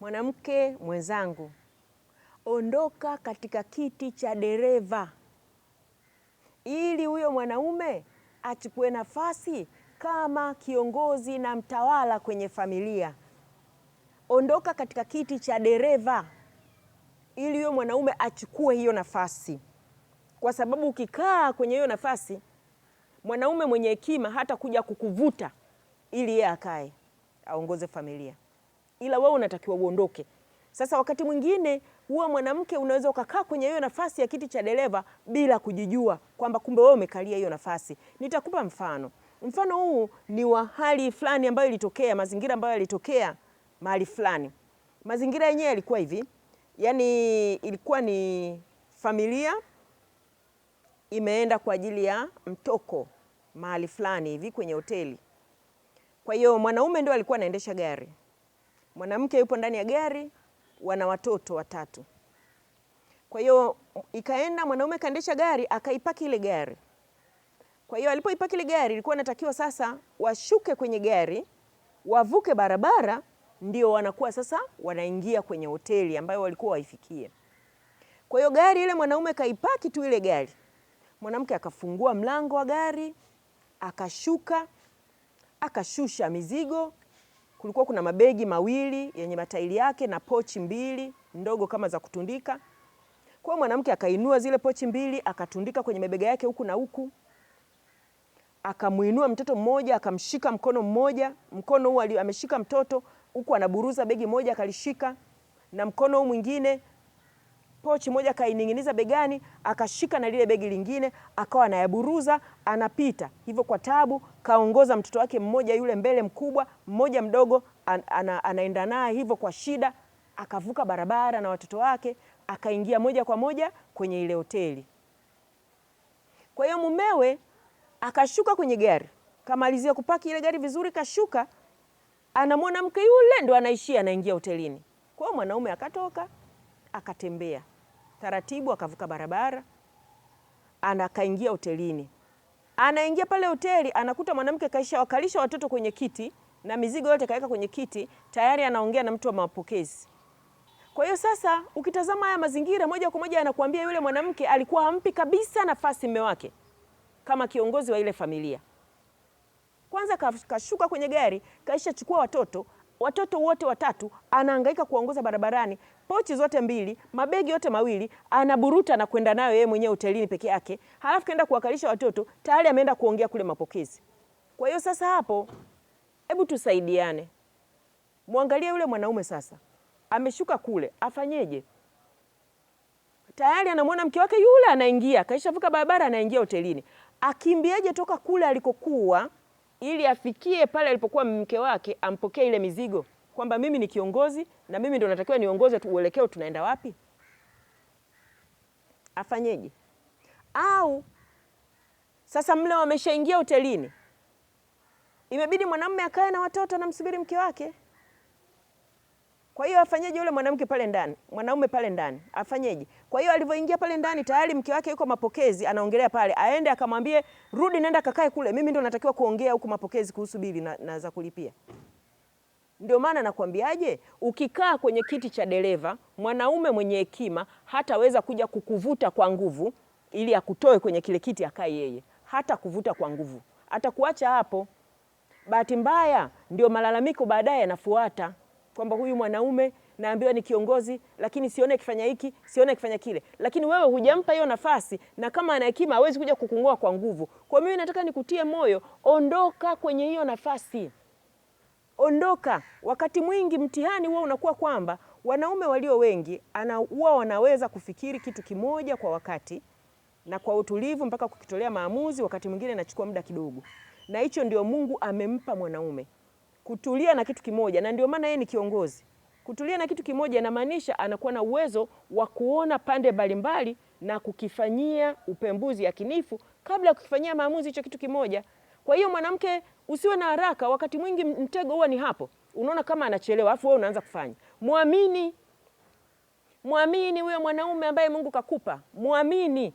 Mwanamke mwenzangu, ondoka katika kiti cha dereva ili huyo mwanaume achukue nafasi kama kiongozi na mtawala kwenye familia. Ondoka katika kiti cha dereva ili huyo mwanaume achukue hiyo nafasi, kwa sababu ukikaa kwenye hiyo nafasi, mwanaume mwenye hekima hata kuja kukuvuta ili yeye akae aongoze familia, ila wewe unatakiwa uondoke. Sasa wakati mwingine huwa mwanamke unaweza ukakaa kwenye hiyo nafasi ya kiti cha dereva bila kujijua kwamba kumbe wewe umekalia hiyo nafasi. Nitakupa mfano. Mfano huu ni wa hali fulani ambayo ilitokea, mazingira ambayo yalitokea mahali fulani. Mazingira yenyewe yalikuwa hivi, yani ilikuwa ni familia imeenda kwa ajili ya mtoko mahali fulani hivi kwenye hoteli. Kwa hiyo mwanaume ndio alikuwa anaendesha gari, mwanamke yupo ndani ya gari, wana watoto 3. Kwa hiyo ikaenda, mwanaume kaendesha gari, akaipaki ile gari. Kwa hiyo alipoipaki ile gari, ilikuwa inatakiwa sasa washuke kwenye gari, wavuke barabara, ndio wanakuwa sasa wanaingia kwenye hoteli ambayo walikuwa waifikie. Kwa hiyo gari ile mwanaume kaipaki tu ile gari, mwanamke akafungua mlango wa gari, akashuka, akashusha mizigo. Kulikuwa kuna mabegi mawili yenye matairi yake na pochi 2 ndogo kama za kutundika. Kwa mwanamke akainua zile pochi 2 akatundika kwenye mabega yake huku na huku. Akamuinua mtoto mmoja, akamshika mkono mmoja, mkono huu ameshika mtoto huku anaburuza begi moja akalishika, na mkono huu mwingine pochi moja kaining'iniza begani, akashika na lile begi lingine, akawa anayaburuza, anapita hivyo kwa tabu. Kaongoza mtoto wake mmoja yule mbele mkubwa, mmoja mdogo anaenda naye hivyo kwa shida, akavuka barabara na watoto wake, akaingia moja kwa moja kwenye ile hoteli. Kwa hiyo mumewe akashuka kwenye gari, kamalizia kupaki ile gari vizuri, kashuka, anamwona mke yule ndo anaishia anaingia hotelini. Kwa hiyo mwanaume akatoka, akatembea taratibu, akavuka barabara, anakaingia hotelini. Anaingia pale hoteli, anakuta mwanamke kaisha wakalisha watoto kwenye kiti na mizigo yote kaweka kwenye kiti, tayari anaongea na mtu wa mapokezi. Kwa hiyo sasa ukitazama haya mazingira, moja kwa moja anakuambia yule mwanamke alikuwa hampi kabisa nafasi mume wake kama kiongozi wa ile familia. Kwanza kashuka kwenye gari, kaisha chukua watoto wote 3, anahangaika kuongoza barabarani, pochi zote 2, mabegi yote 2, anaburuta na kwenda nayo yeye mwenyewe hotelini peke yake. Halafu kaenda kuwakalisha watoto, tayari ameenda kuongea kule mapokezi. Kwa hiyo sasa hapo, hebu tusaidiane. Muangalie yule mwanaume sasa, ameshuka kule, afanyeje? Tayari anamwona mke wake yule anaingia, kaisha vuka barabara, anaingia hotelini. Akimbiaje toka kule alikokuwa ili afikie pale alipokuwa mke wake, ampokee ile mizigo, kwamba mimi ni kiongozi na mimi ndo natakiwa niongoze uelekeo tunaenda wapi? Afanyeje? Au sasa mle wameshaingia hotelini, imebidi mwanamume akae na watoto na msubiri mke wake. Kwa hiyo afanyeje yule mwanamke pale ndani, mwanaume pale ndani afanyeje? Kwa hiyo alivyoingia pale ndani, tayari mke wake yuko mapokezi, anaongelea pale, aende akamwambie rudi, nenda kakae kule, mimi ndo natakiwa kuongea huko mapokezi kuhusu bili na za kulipia. Ndio maana nakwambiaje, ukikaa kwenye kiti cha dereva, mwanaume mwenye hekima hataweza kuja kukuvuta kwa nguvu ili akutoe kwenye kile kiti akae yeye. Hata kuvuta kwa nguvu, atakuacha hapo. Bahati mbaya ndio malalamiko baadaye yanafuata, kwamba huyu mwanaume naambiwa ni kiongozi, lakini sione akifanya hiki, sione akifanya kile. Lakini wewe hujampa hiyo nafasi, na kama ana hekima hawezi kuja kukung'oa kwa nguvu. Kwa mimi nataka nikutie moyo, ondoka kwenye hiyo nafasi. Ondoka. Wakati mwingi mtihani huwa unakuwa kwamba wanaume walio wengi huwa wanaweza kufikiri kitu kimoja kwa wakati na kwa utulivu mpaka kukitolea maamuzi, wakati mwingine inachukua muda kidogo. Na hicho ndio Mungu amempa mwanaume, kutulia na kitu kimoja, na ndio maana yeye ni kiongozi. Kutulia na kitu kimoja inamaanisha anakuwa na uwezo wa kuona pande mbalimbali na kukifanyia upembuzi yakinifu kabla ya kukifanyia maamuzi hicho kitu kimoja. Kwa hiyo mwanamke usiwe na haraka, wakati mwingi mtego huwa ni hapo. Unaona kama anachelewa, afu wewe unaanza kufanya. Muamini huyo mwanaume ambaye Mungu kakupa. Muamini.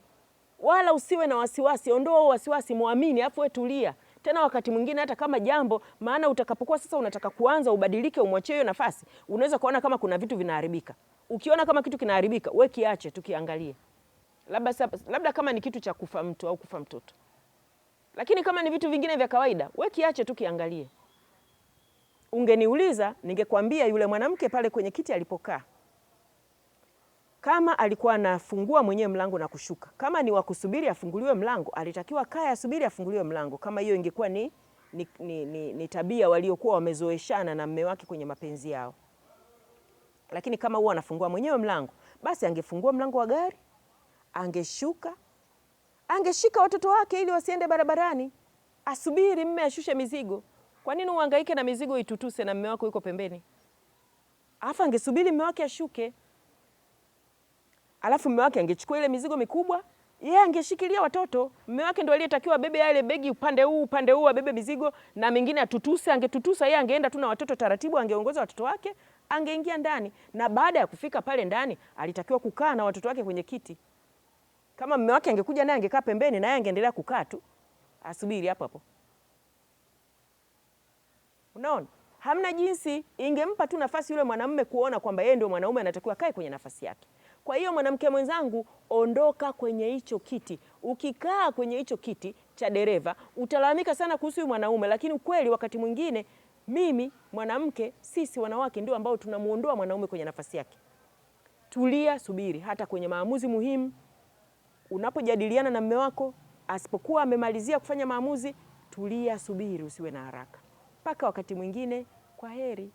Wala usiwe na wasiwasi, ondoa wasiwasi, muamini, afu wewe tulia. Tena wakati mwingine hata kama jambo, maana utakapokuwa sasa unataka kuanza ubadilike, umwachie hiyo nafasi, unaweza kuona kama kuna vitu vinaharibika. Ukiona kama kitu kinaharibika, wewe kiache tukiangalie. Labda kama ni kitu cha kufa mtu au kufa mtoto. Lakini kama ni vitu vingine vya kawaida, wewe kiache tukiangalie. Ungeniuliza, ningekwambia yule mwanamke pale kwenye kiti alipokaa, kama alikuwa anafungua mwenyewe mlango na kushuka, kama ni wa kusubiri afunguliwe mlango, alitakiwa kae asubiri afunguliwe mlango, kama hiyo ingekuwa ni tabia waliokuwa wamezoeshana na mume wake kwenye mapenzi yao. Lakini kama huwa anafungua mwenyewe mlango, basi angefungua mlango wa gari, angeshuka, angeshika watoto wake ili wasiende barabarani, asubiri mume ashushe mizigo. Kwa nini uhangaike na mizigo itutuse na mume wako yuko pembeni? Alafu angesubiri mume wake ashuke. Alafu mume wake angechukua ile mizigo mikubwa, yeye angeshikilia watoto. Mume wake ndio aliyetakiwa bebe yale begi upande huu abebe mizigo na mengine atutuse, angetutusa yeye, angeenda tu na watoto taratibu, angeongoza watoto wake, angeingia ndani. Na baada ya kufika pale ndani, alitakiwa kukaa na watoto wake kwenye kiti. Kama mume wake angekuja naye angekaa pembeni na yeye angeendelea kukaa tu, asubiri hapo hapo. Unaona? Hamna jinsi, ingempa tu nafasi yule mwanamume kuona kwamba yeye ndio mwanaume anatakiwa kae kwenye nafasi yake. Kwa hiyo mwanamke mwenzangu, ondoka kwenye hicho kiti. Ukikaa kwenye hicho kiti cha dereva, utalalamika sana kuhusu huyu mwanaume, lakini ukweli wakati mwingine mimi mwanamke, sisi wanawake ndio ambao tunamuondoa mwanaume kwenye nafasi yake. Tulia, subiri. Hata kwenye maamuzi muhimu, unapojadiliana na mume wako, asipokuwa amemalizia kufanya maamuzi, tulia, subiri, usiwe na haraka. Mpaka wakati mwingine, kwa heri.